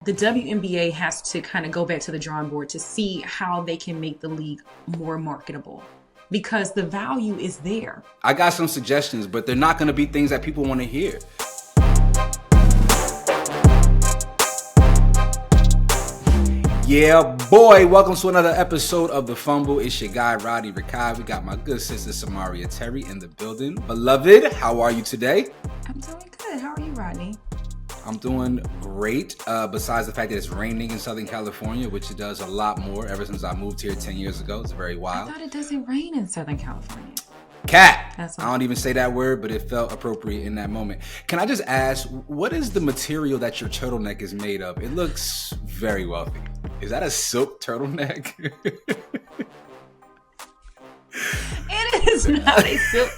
The WNBA has to kind of go back to the drawing board to see how they can make the league more marketable, because the value is there. I got some suggestions, but they're not going to be things that people want to hear. Yeah, boy, welcome to another episode of The Fumble. It's your guy, Rodney, Rikai. We got my good sister, Samaria Terry, in the building. Beloved, how are you today? I'm doing good. How are you, Rodney? I'm doing great, besides the fact that it's raining in Southern California, which it does a lot more ever since I moved here 10 years ago. It's very wild. I thought it doesn't rain in Southern California. Cat! That's I don't even say that word, but it felt appropriate in that moment. Can I just ask, what is the material that your turtleneck is made of? It looks very wealthy. Is that a silk turtleneck? It is not a silk.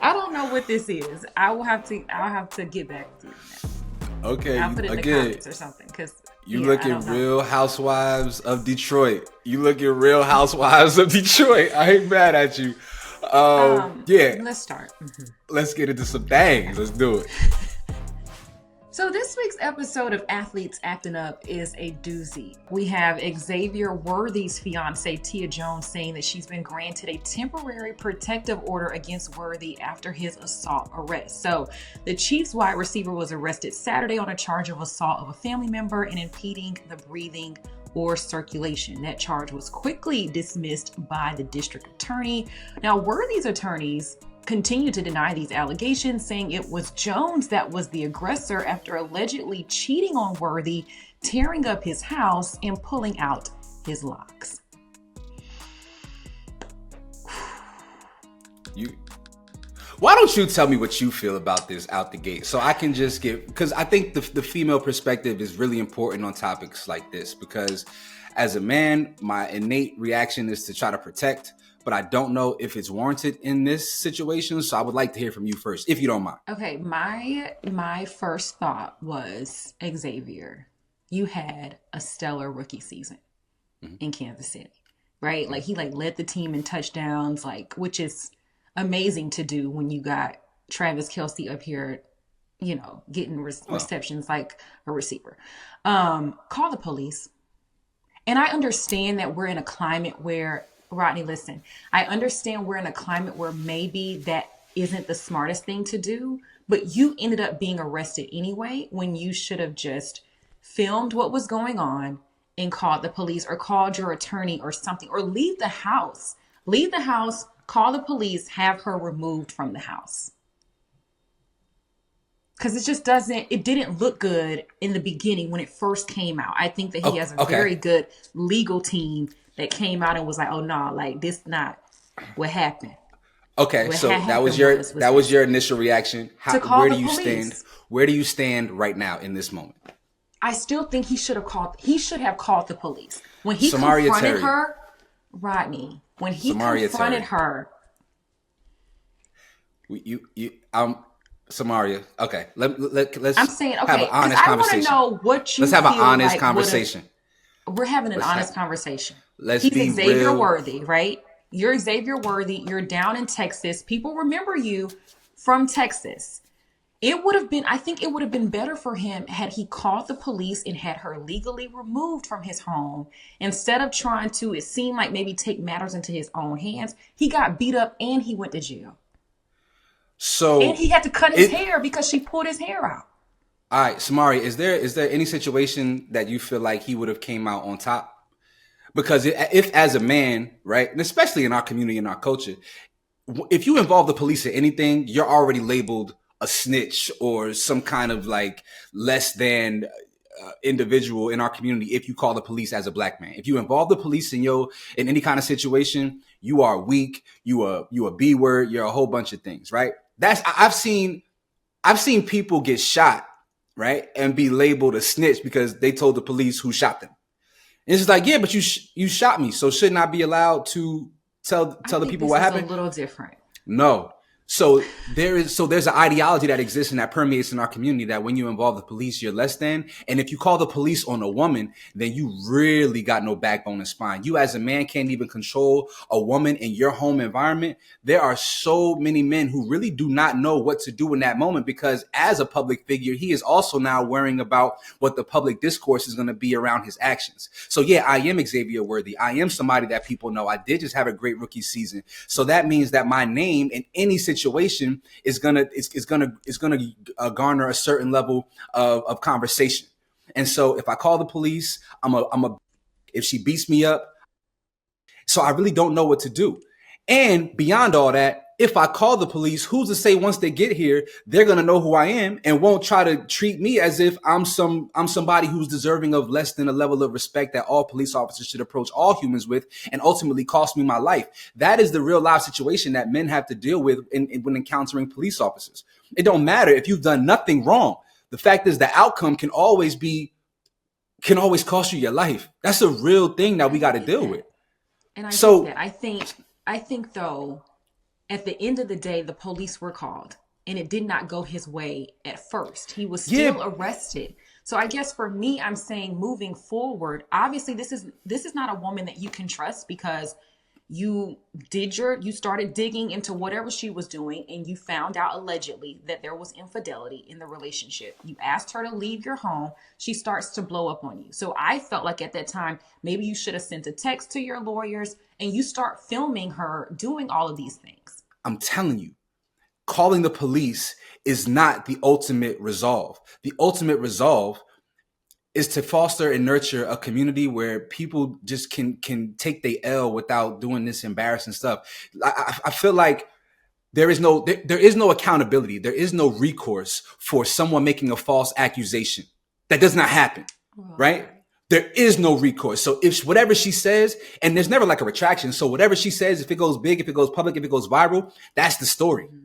I don't know what this is. I'll have to get back to you. Okay, I'll put it in the comments or something. You looking Real Housewives of Detroit. You looking Real Housewives of Detroit. I ain't mad at you. Yeah. Let's start. Mm-hmm. Let's get into some things. Let's do it. So this week's episode of Athletes Acting Up is a doozy. We have Xavier Worthy's fiance, Tia Jones, saying that she's been granted a temporary protective order against Worthy after his assault arrest. So the Chiefs wide receiver was arrested Saturday on a charge of assault of a family member and impeding the breathing or circulation. That charge was quickly dismissed by the district attorney. Now, Worthy's attorneys continue to deny these allegations, saying it was Jones that was the aggressor after allegedly cheating on Worthy, tearing up his house, and pulling out his locks. Why don't you tell me what you feel about this out the gate, so I can just get, because I think the female perspective is really important on topics like this, because as a man, my innate reaction is to try to protect, but I don't know if it's warranted in this situation. So I would like to hear from you first, if you don't mind. Okay, my first thought was, Xavier, you had a stellar rookie season in Kansas City, right? Like he led the team in touchdowns, which is amazing to do when you got Travis Kelce up here, getting receptions like a receiver. Call the police. And I understand that we're in a climate where, Rodney, listen, I understand we're in a climate where maybe that isn't the smartest thing to do, but you ended up being arrested anyway when you should have just filmed what was going on and called the police or called your attorney or something, or leave the house, call the police, have her removed from the house. Because it didn't look good in the beginning when it first came out. I think that he has a very good legal team that came out and was like, oh no, this not what happened. Okay, what so that was your initial reaction. Where do you stand? Where do you stand right now in this moment? I still think he should have called the police. When he Samaria confronted Terry. her, Rodney, when he Samaria confronted Terry. her. Samaria. Okay, let's. I'm saying, okay, have an honest conversation. I want to know what you. Let's have an feel honest like conversation. We're having an honest conversation. Let's He's be Xavier real. Worthy, right? You're Xavier Worthy. You're down in Texas. People remember you from Texas. I think it would have been better for him had he called the police and had her legally removed from his home, instead of trying to, it seemed like, maybe take matters into his own hands. He got beat up and he went to jail. And he had to cut his hair because she pulled his hair out. All right, Samaria, is there any situation that you feel like he would have came out on top? Because if as a man, right, and especially in our community, in our culture, if you involve the police in anything, you're already labeled a snitch or some kind of less than individual in our community. If you call the police as a black man, if you involve the police in any kind of situation, you are weak. You a B word. You're a whole bunch of things, right? I've seen people get shot, right, and be labeled a snitch because they told the police who shot them. And it's just like, yeah, but you shot me, so shouldn't I be allowed to tell the people what happened? A little different. No, So there's an ideology that exists and that permeates in our community that when you involve the police, you're less than. And if you call the police on a woman, then you really got no backbone and spine. You as a man can't even control a woman in your home environment. There are so many men who really do not know what to do in that moment, because as a public figure, he is also now worrying about what the public discourse is going to be around his actions. So yeah, I am Xavier Worthy. I am somebody that people know. I did just have a great rookie season. So that means that my name in any situation is gonna garner a certain level of conversation. And so if I call the police, if she beats me up, so I really don't know what to do. And beyond all that, if I call the police, who's to say once they get here, they're going to know who I am and won't try to treat me as if I'm somebody who's deserving of less than a level of respect that all police officers should approach all humans with, and ultimately cost me my life. That is the real life situation that men have to deal with when encountering police officers. It don't matter if you've done nothing wrong. The fact is the outcome can always cost you your life. That's a real thing that we got to deal with. And I think though, at the end of the day, the police were called and it did not go his way at first. He was still arrested. So I guess for me, I'm saying moving forward, obviously this is not a woman that you can trust, because you started digging into whatever she was doing and you found out allegedly that there was infidelity in the relationship. You asked her to leave your home. She starts to blow up on you. So I felt like at that time, maybe you should have sent a text to your lawyers and you start filming her doing all of these things. I'm telling you, calling the police is not the ultimate resolve. The ultimate resolve is to foster and nurture a community where people just can take the L without doing this embarrassing stuff. I feel like there is no accountability. There is no recourse for someone making a false accusation. That does not happen, right? There is no recourse. So if whatever she says, and there's never like a retraction. So whatever she says, if it goes big, if it goes public, if it goes viral, that's the story. Mm-hmm.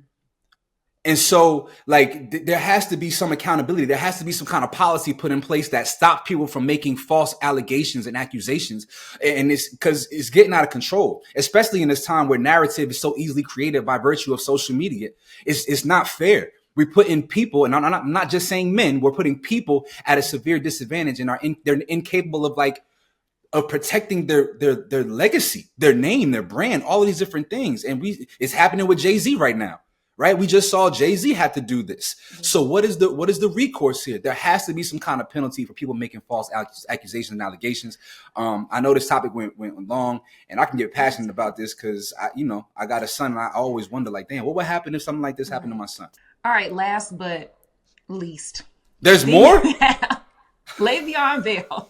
And so like there has to be some accountability. There has to be some kind of policy put in place that stops people from making false allegations and accusations. And it's because it's getting out of control, especially in this time where narrative is so easily created by virtue of social media. It's not fair. We put in people, and I'm not just saying men, we're putting people at a severe disadvantage, and they're incapable of protecting their legacy, their name, their brand, all of these different things. And it's happening with Jay-Z right now, right? We just saw Jay-Z have to do this. Mm-hmm. So what is the recourse here? There has to be some kind of penalty for people making false accusations and allegations. I know this topic went long, and I can get passionate about this because I got a son, and I always wonder, like, damn, what would happen if something like this happened to my son? All right, last but least. There's more? Le'Veon Bell.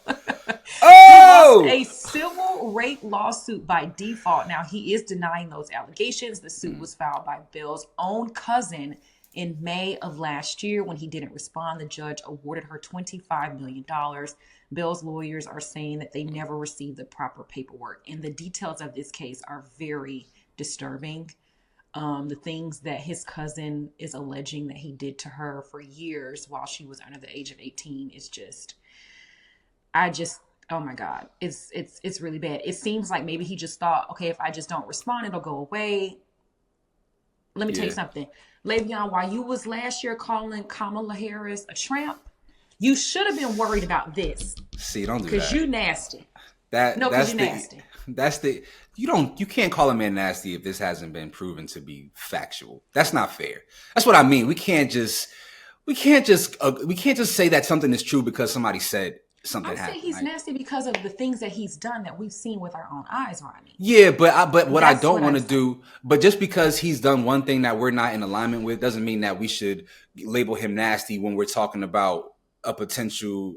Oh! He lost a civil rape lawsuit by default. Now, he is denying those allegations. The suit was filed by Bell's own cousin in May of last year. When he didn't respond, the judge awarded her $25 million. Bell's lawyers are saying that they never received the proper paperwork. And the details of this case are very disturbing. The things that his cousin is alleging that he did to her for years while she was under the age of 18 is just, oh my God, it's really bad. It seems like maybe he just thought, okay, if I just don't respond, it'll go away. Let me tell you something. Le'Veon, while you was last year calling Kamala Harris a tramp, you should have been worried about this. See, don't do that. Because you nasty. Because you nasty. You can't call a man nasty if this hasn't been proven to be factual. That's not fair. That's what I mean. We can't just say that something is true because somebody said something happened. I say he's nasty because of the things that he's done that we've seen with our own eyes, Rodney. Yeah, but what I don't want to do, but just because he's done one thing that we're not in alignment with doesn't mean that we should label him nasty when we're talking about a potential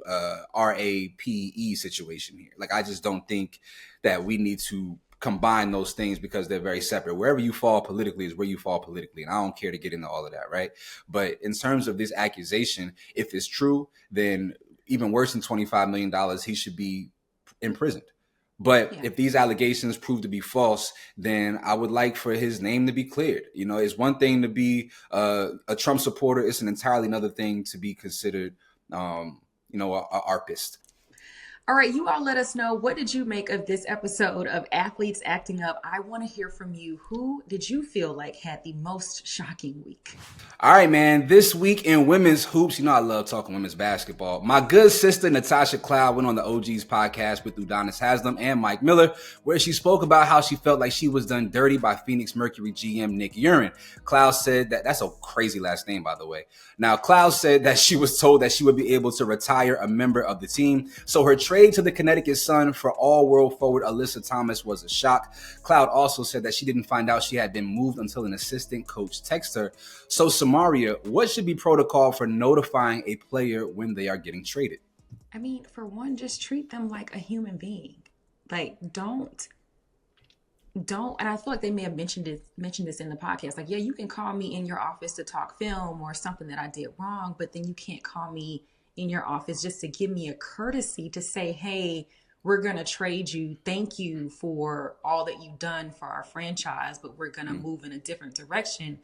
RAPE situation here. Like, I just don't think that we need to combine those things because they're very separate. Wherever you fall politically is where you fall politically. And I don't care to get into all of that, right? But in terms of this accusation, if it's true, then even worse than $25 million, he should be imprisoned. But if these allegations prove to be false, then I would like for his name to be cleared. It's one thing to be a Trump supporter. It's an entirely another thing to be considered, an ARPist. All right, you all let us know, what did you make of this episode of Athletes Acting Up? I want to hear from you. Who did you feel like had the most shocking week? All right, man. This week in women's hoops, you know I love talking women's basketball. My good sister, Natasha Cloud, went on the OGs podcast with Udonis Haslam and Mike Miller, where she spoke about how she felt like she was done dirty by Phoenix Mercury GM Nick Urin. Cloud said that's a crazy last name, by the way. Now, Cloud said that she was told that she would be able to retire a member of the team. So her trade to the Connecticut Sun for all-world forward Alyssa Thomas was a shock. Cloud also said that she didn't find out she had been moved until an assistant coach texted her. So, Samaria, what should be protocol for notifying a player when they are getting traded? I mean, for one, just treat them like a human being. Like, don't, and I feel like they may have mentioned this in the podcast. Like, yeah, you can call me in your office to talk film or something that I did wrong, but then you can't call me in your office just to give me a courtesy to say, hey, we're going to trade you. Thank you for all that you've done for our franchise, but we're going to move in a different direction.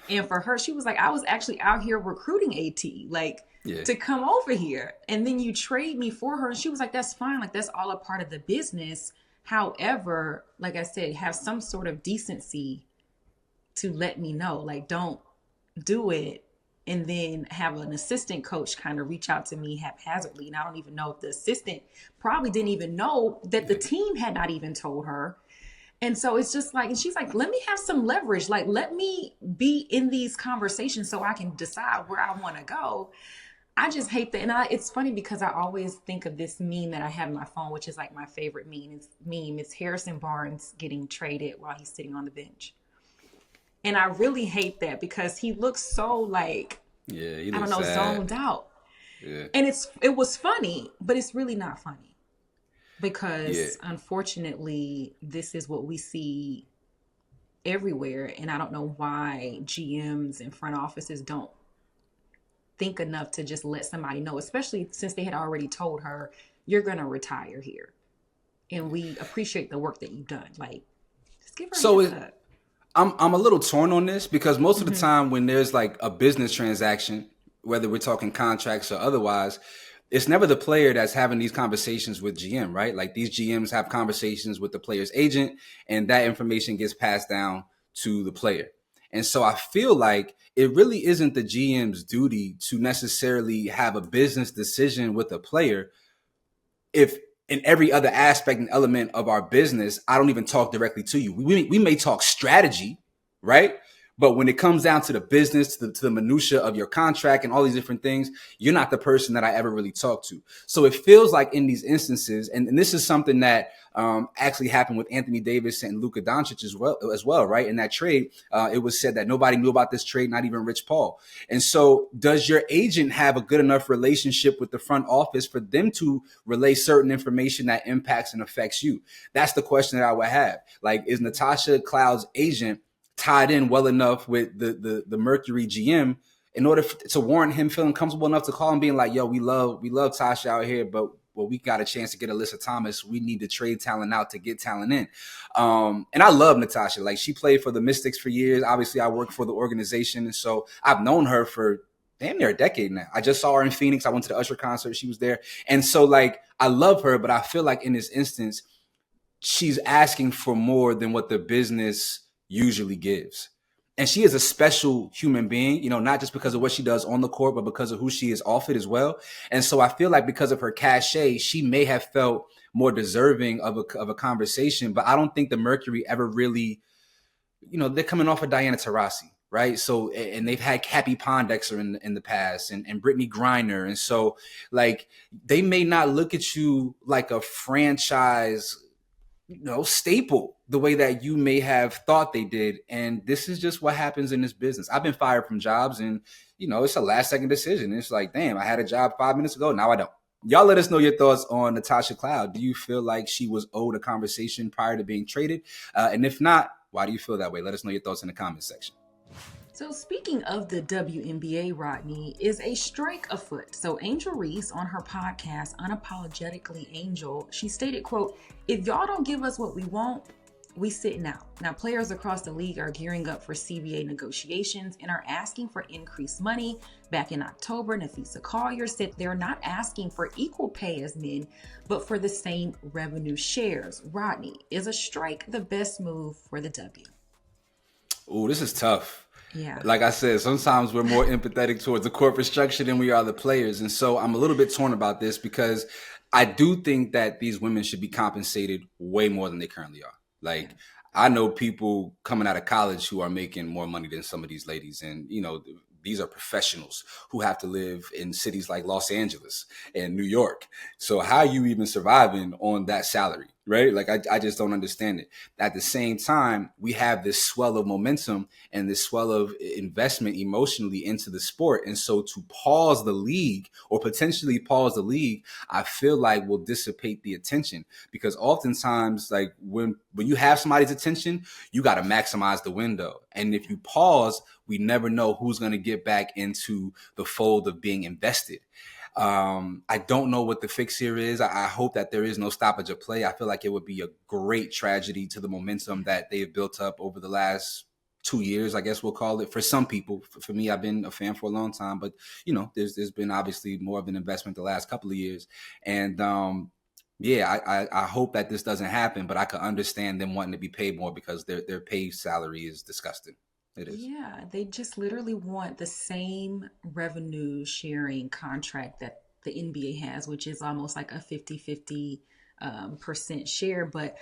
And for her, she was like, I was actually out here recruiting AT, to come over here. And then you trade me for her. And she was like, that's fine. Like, that's all a part of the business. However, like I said, have some sort of decency to let me know. Like, don't do it and then have an assistant coach kind of reach out to me haphazardly. And I don't even know if the assistant probably didn't even know that the team had not even told her. And so it's just like, and she's like, let me have some leverage. Like, let me be in these conversations so I can decide where I want to go. I just hate that. And it's funny because I always think of this meme that I have in my phone, which is like my favorite meme. It's Harrison Barnes getting traded while he's sitting on the bench. And I really hate that because he looks so like, he I don't know, sad. Zoned out. Yeah. And it was funny, but it's really not funny. Because unfortunately, this is what we see everywhere. And I don't know why GMs and front offices don't think enough to just let somebody know, especially since they had already told her, you're going to retire here. And we appreciate the work that you've done. Like, just give her a heads up. I'm a little torn on this because most of the time when there's like a business transaction, whether we're talking contracts or otherwise, it's never the player that's having these conversations with GM, right? Like these GMs have conversations with the player's agent and that information gets passed down to the player. And so I feel like it really isn't the GM's duty to necessarily have a business decision with a player if in every other aspect and element of our business, I don't even talk directly to you. We may talk strategy, right? But when it comes down to the business, to the minutia of your contract and all these different things, you're not the person that I ever really talk to. So it feels like in these instances, and this is something that actually happened with Anthony Davis and Luka Doncic as well, right? In that trade, it was said that nobody knew about this trade, not even Rich Paul. And so does your agent have a good enough relationship with the front office for them to relay certain information that impacts and affects you? That's the question that I would have. Like, is Natasha Cloud's agent tied in well enough with the Mercury GM in order to warrant him feeling comfortable enough to call him being like, yo, we love Tasha out here, but we got a chance to get Alyssa Thomas. We need to trade talent out to get talent in. And I love Natasha. Like, she played for the Mystics for years. Obviously, I work for the organization. And so I've known her for damn near a decade now. I just saw her in Phoenix. I went to the Usher concert. She was there. And so, like, I love her, but I feel like in this instance, she's asking for more than what the business usually gives. And she is a special human being, you know, not just because of what she does on the court, but because of who she is off it as well. And so I feel like because of her cachet, she may have felt more deserving of a conversation. But I don't think the Mercury ever really, you know, they're coming off of Diana Taurasi, right? So, and they've had Cappie Pondexter in the past and Brittany Griner. And so, like, they may not look at you like a franchise, you know, staple the way that you may have thought they did. And this is just what happens in this business. I've been fired from jobs and, you know, it's a last second decision. It's like, damn, I had a job 5 minutes ago. Now I don't. Y'all let us know your thoughts on Natasha Cloud. Do you feel like she was owed a conversation prior to being traded? And if not, why do you feel that way? Let us know your thoughts in the comments section. So speaking of the WNBA, Rodney, is a strike afoot. So Angel Reese on her podcast, Unapologetically Angel, she stated, quote, if y'all don't give us what we want, we sit now. Now, players across the league are gearing up for CBA negotiations and are asking for increased money. Back in October, Nafisa Collier said they're not asking for equal pay as men, but for the same revenue shares. Rodney, is a strike the best move for the W? Oh, this is tough. Yeah. Like I said, sometimes we're more empathetic towards the corporate structure than we are the players. And so I'm a little bit torn about this because I do think that these women should be compensated way more than they currently are. Like, I know people coming out of college who are making more money than some of these ladies. And, you know, these are professionals who have to live in cities like Los Angeles and New York. So how are you even surviving on that salary, right? Like, I just don't understand it. At the same time, we have this swell of momentum and this swell of investment emotionally into the sport. And so to pause the league or potentially pause the league, I feel like will dissipate the attention, because oftentimes, like when you have somebody's attention, you got to maximize the window. And if you pause, we never know who's going to get back into the fold of being invested. I don't know what the fix here is. I hope that there is no stoppage of play. I feel like it would be a great tragedy to the momentum that they've built up over the last 2 years, I guess we'll call it, for some people. For me, I've been a fan for a long time, but you know, there's been obviously more of an investment the last couple of years. And I hope that this doesn't happen, but I could understand them wanting to be paid more because their pay salary is disgusting. It is. Yeah, they just literally want the same revenue sharing contract that the NBA has, which is almost like a 50-50 percent share. But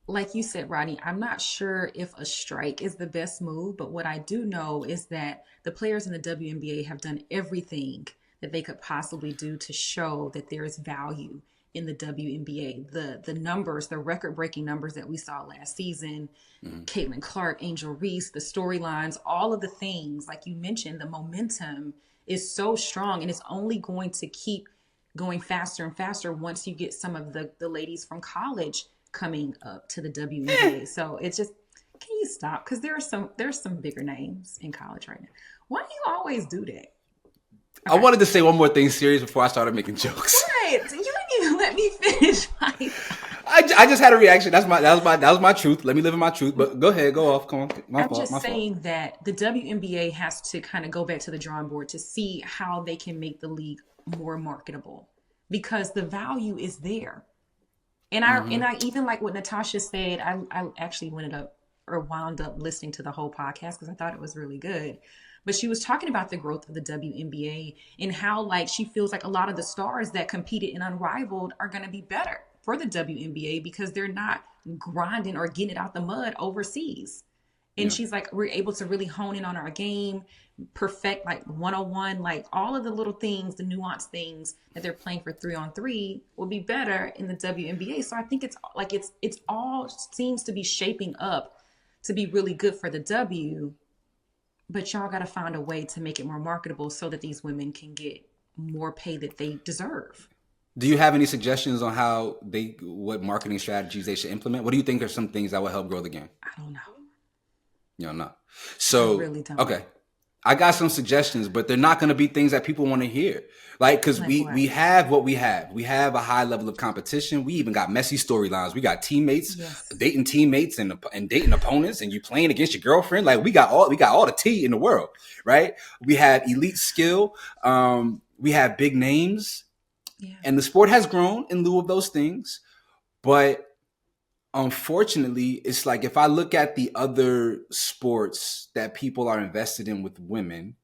like you said, Rodney, I'm not sure if a strike is the best move, but what I do know is that the players in the WNBA have done everything that they could possibly do to show that there is value in the WNBA. The numbers, the record-breaking numbers that we saw last season, Caitlin Clark, Angel Reese, the storylines, all of the things, like you mentioned, the momentum is so strong, and it's only going to keep going faster and faster once you get some of the ladies from college coming up to the WNBA. So it's just, can you stop? Because there's some bigger names in college right now. Why do you always do that? Okay. I wanted to say one more thing serious before I started making jokes. Right. You didn't even let me finish my I just had a reaction. That was my truth. Let me live in my truth. But go ahead, go off. Come on. I'm just saying that the WNBA has to kind of go back to the drawing board to see how they can make the league more marketable, because the value is there. And I even like what Natasha said. I actually wound up listening to the whole podcast because I thought it was really good. But she was talking about the growth of the WNBA and how, like, she feels like a lot of the stars that competed in Unrivaled are going to be better for the WNBA because they're not grinding or getting it out the mud overseas. And she's like, we're able to really hone in on our game, perfect like 101, like all of the little things, the nuanced things that they're playing for 3-on-3 will be better in the WNBA. So I think it's all seems to be shaping up to be really good for the W. But y'all got to find a way to make it more marketable so that these women can get more pay that they deserve. Do you have any suggestions on what marketing strategies they should implement? What do you think are some things that will help grow the game? I don't know. You don't know. So, I really don't. Okay. I got some suggestions, but they're not going to be things that people want to hear. Like, because we have what we have. We have a high level of competition. We even got messy storylines. We got teammates dating teammates and dating opponents, and you playing against your girlfriend. Like, we got all the tea in the world, right? We have elite skill. We have big names, and the sport has grown in lieu of those things. But unfortunately, it's like if I look at the other sports that people are invested in with women,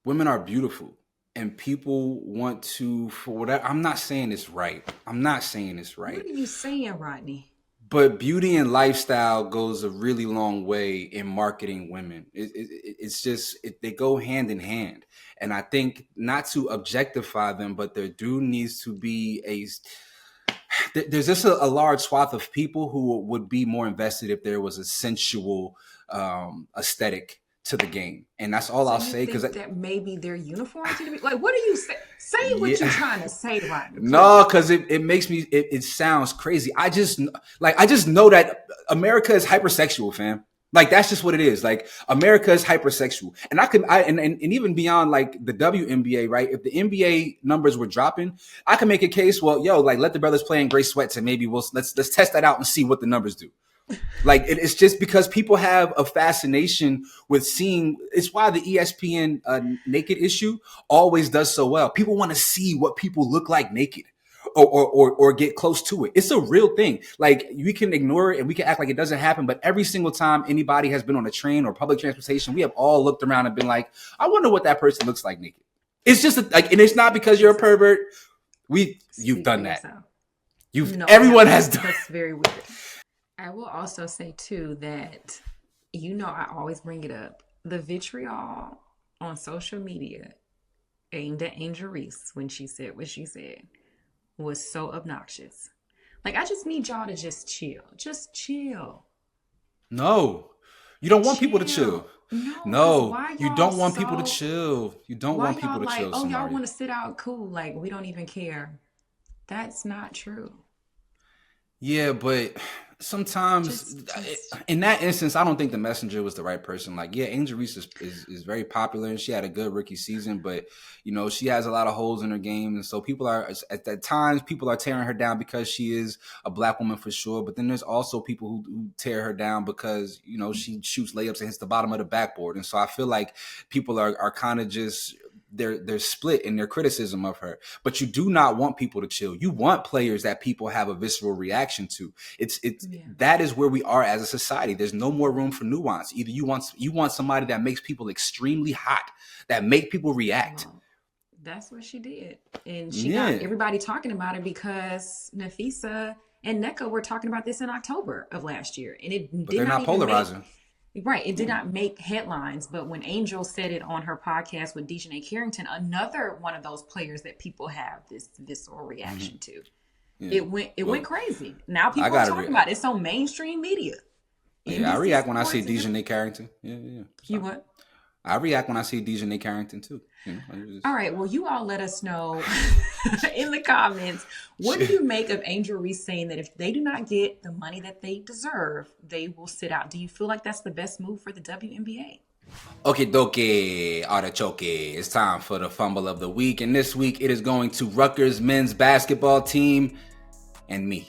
women are beautiful and people want to, for whatever, I'm not saying it's right. What are you saying, Rodney? But beauty and lifestyle goes a really long way in marketing women. It's just, they go hand in hand. And I think not to objectify them, but there needs to be there's just a large swath of people who would be more invested if there was a sensual aesthetic to the game. And that's all I'll say. Because that maybe their uniforms need to be like, what are you saying? Say what you're trying to say, right? No, because it makes me, it sounds crazy. I just know that America is hypersexual, fam. Like, that's just what it is. Like, America is hypersexual. And and even beyond like the WNBA, right? If the NBA numbers were dropping, I can make a case, well, yo, like, let the brothers play in gray sweats and maybe let's test that out and see what the numbers do. Like, it's just because people have a fascination with seeing. It's why the ESPN naked issue always does so well. People want to see what people look like naked. Or get close to it. It's a real thing. Like, we can ignore it and we can act like it doesn't happen. But every single time anybody has been on a train or public transportation, we have all looked around and been like, I wonder what that person looks like naked. It's just and it's not because you're a pervert. You've done that. Everyone has done. That's very weird. I will also say too that, I always bring it up. The vitriol on social media aimed at Angel Reese when she said what she said was so obnoxious. Like, I just need y'all to just chill. Just chill. No. You don't want people to chill. No, you don't want people to chill. You don't want people to chill. Oh, y'all want to sit out cool. Like, we don't even care. That's not true. Yeah, but sometimes in that instance, I don't think the messenger was the right person. Like, yeah, Angel Reese is very popular and she had a good rookie season, but she has a lot of holes in her game. And so people are tearing her down because she is a black woman for sure. But then there's also people who tear her down because, she shoots layups and hits the bottom of the backboard. And so I feel like people are kind of just, they're split in their criticism of her. But you do not want people to chill. You want players that people have a visceral reaction to. That is where we are as a society. There's no more room for nuance. Either you want somebody that makes people extremely hot, that make people react. Well, that's what she did. And she got everybody talking about it because Nafisa and Nneka were talking about this in October of last year. And they're not polarizing. Right. It did not make headlines, but when Angel said it on her podcast with Dijonani Carrington, another one of those players that people have this visceral reaction to, it went crazy. Now people are talking about it. It's on mainstream media. I react when I see Dijonani Carrington. Yeah. You what? I react when I see Dijonani Carrington too. All right. Well, you all let us know in the comments. What do you make of Angel Reese saying that if they do not get the money that they deserve, they will sit out? Do you feel like that's the best move for the WNBA? Okay, dokie, artichoke. It's time for the fumble of the week. And this week it is going to Rutgers men's basketball team and me.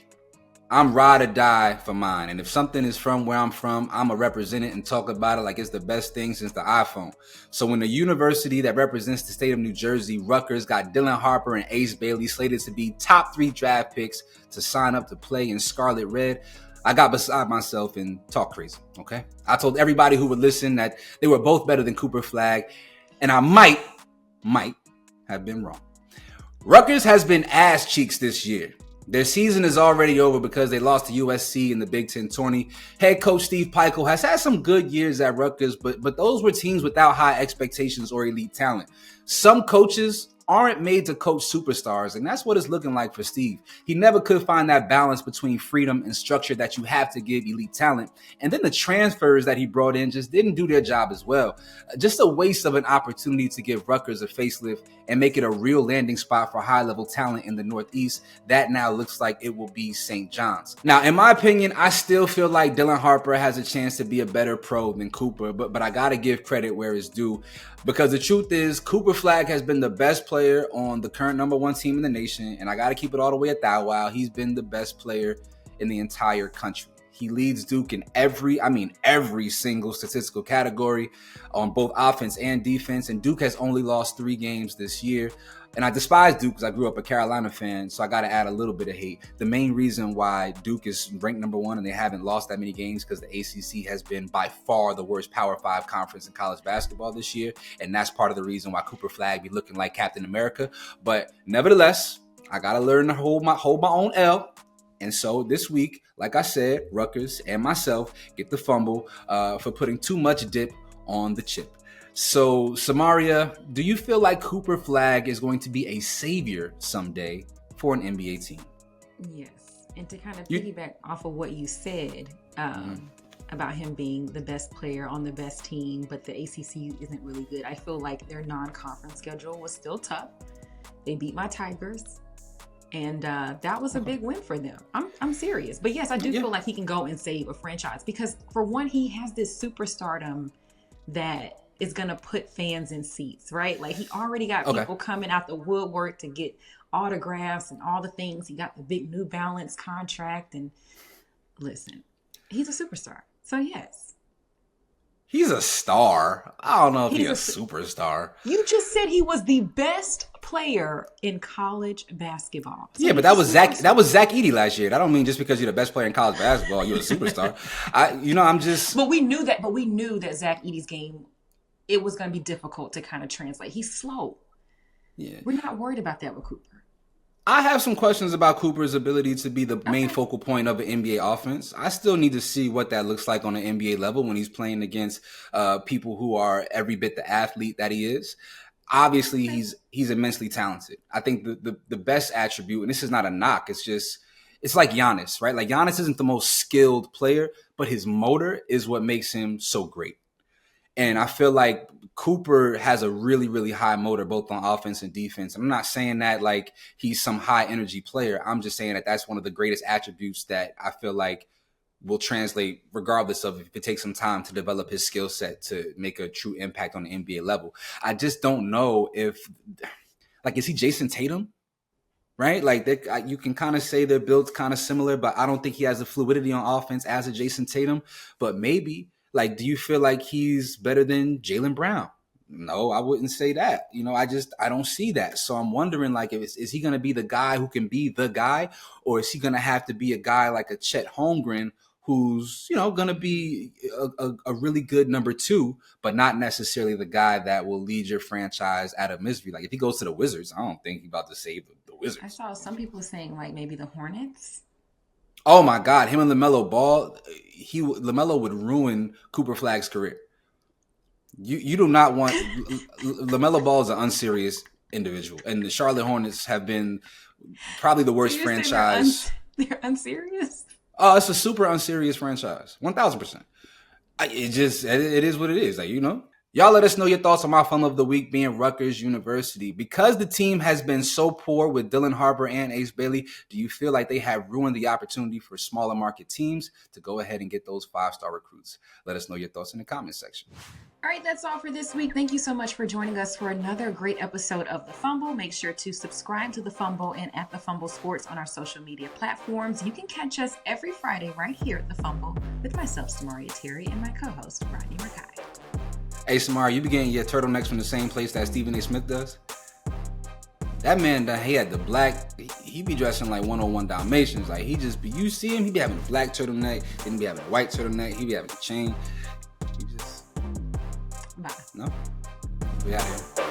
I'm ride or die for mine. And if something is from where I'm from, I'm going to represent it and talk about it like it's the best thing since the iPhone. So when the university that represents the state of New Jersey, Rutgers, got Dylan Harper and Ace Bailey slated to be top 3 draft picks to sign up to play in Scarlet Red, I got beside myself and talked crazy, okay? I told everybody who would listen that they were both better than Cooper Flagg, and I might have been wrong. Rutgers has been ass cheeks this year. Their season is already over because they lost to USC in the Big Ten tourney. Head coach Steve Pikiell has had some good years at Rutgers, but those were teams without high expectations or elite talent. Some coaches aren't made to coach superstars, and that's what it's looking like for Steve. He never could find that balance between freedom and structure that you have to give elite talent. And then the transfers that he brought in just didn't do their job as well. Just a waste of an opportunity to give Rutgers a facelift and make it a real landing spot for high-level talent in the Northeast. That now looks like it will be St. John's. Now, in my opinion, I still feel like Dylan Harper has a chance to be a better pro than Cooper, but I got to give credit where it's due. Because the truth is, Cooper Flagg has been the best player on the current number 1 team in the nation, and I got to keep it all the way at that while he's been the best player in the entire country. He leads Duke in every single statistical category on both offense and defense, and Duke has only lost 3 games this year. And I despise Duke because I grew up a Carolina fan, so I got to add a little bit of hate. The main reason why Duke is ranked number 1 and they haven't lost that many games because the ACC has been by far the worst Power 5 conference in college basketball this year, and that's part of the reason why Cooper Flagg be looking like Captain America. But nevertheless, I got to learn to hold my own L. And so this week, like I said, Rutgers and myself get the fumble for putting too much dip on the chip. So, Samaria, do you feel like Cooper Flagg is going to be a savior someday for an NBA team? Yes. And to kind of piggyback off of what you said about him being the best player on the best team, but the ACC isn't really good. I feel like their non-conference schedule was still tough. They beat my Tigers. And that was a big win for them. I'm serious. But yes, I do feel like he can go and save a franchise because, for one, he has this superstardom that is going to put fans in seats, right? Like, he already got people coming out the woodwork to get autographs and all the things. He got the big New Balance contract. And listen, he's a superstar. So, yes. He's a star. I don't know if he's a superstar. You just said he was the best player in college basketball. So yeah, but that was Zach Edey last year. That don't mean just because you're the best player in college basketball, you're a superstar. I'm just. But we knew that Zach Edey's game, it was going to be difficult to kind of translate. He's slow. Yeah, we're not worried about that with Cooper. I have some questions about Cooper's ability to be the main focal point of an NBA offense. I still need to see what that looks like on an NBA level when he's playing against people who are every bit the athlete that he is. Obviously, he's immensely talented. I think the best attribute, and this is not a knock, it's like Giannis, right? Like, Giannis isn't the most skilled player, but his motor is what makes him so great. And I feel like Cooper has a really, really high motor, both on offense and defense. I'm not saying that like he's some high energy player. I'm just saying that that's one of the greatest attributes that I feel like will translate regardless of if it takes some time to develop his skill set to make a true impact on the NBA level. I just don't know if, like, is he Jason Tatum? Right? Like, you can kind of say they're built kind of similar, but I don't think he has the fluidity on offense as a Jason Tatum. But maybe. Like, do you feel like he's better than Jaylen Brown? No, I wouldn't say that. I don't see that. So I'm wondering, like, is he going to be the guy who can be the guy, or is he going to have to be a guy like a Chet Holmgren who's, going to be a really good number two, but not necessarily the guy that will lead your franchise out of misery? Like, if he goes to the Wizards, I don't think he's about to save the Wizards. I saw some people saying, like, maybe the Hornets. Oh my God, him and LaMelo Ball, LaMelo would ruin Cooper Flagg's career. You do not want LaMelo Ball is an unserious individual, and the Charlotte Hornets have been probably the worst franchise. They're unserious. Oh, it's a super unserious franchise, 1,000%. It is what it is, like, Y'all let us know your thoughts on my fumble of the week being Rutgers University. Because the team has been so poor with Dylan Harper and Ace Bailey, do you feel like they have ruined the opportunity for smaller market teams to go ahead and get those 5-star recruits? Let us know your thoughts in the comment section. All right, that's all for this week. Thank you so much for joining us for another great episode of The Fumble. Make sure to subscribe to The Fumble and at The Fumble Sports on our social media platforms. You can catch us every Friday right here at The Fumble with myself, Samaria Terry, and my co-host, Rodney Rikai. Hey, Samaria, you be getting your turtlenecks from the same place that Stephen A. Smith does? That man, he had the black, he be dressing like 101 Dalmatians. Like, you see him, he be having a black turtleneck, then he be having a white turtleneck, he be having a chain. Bye. No? We out here.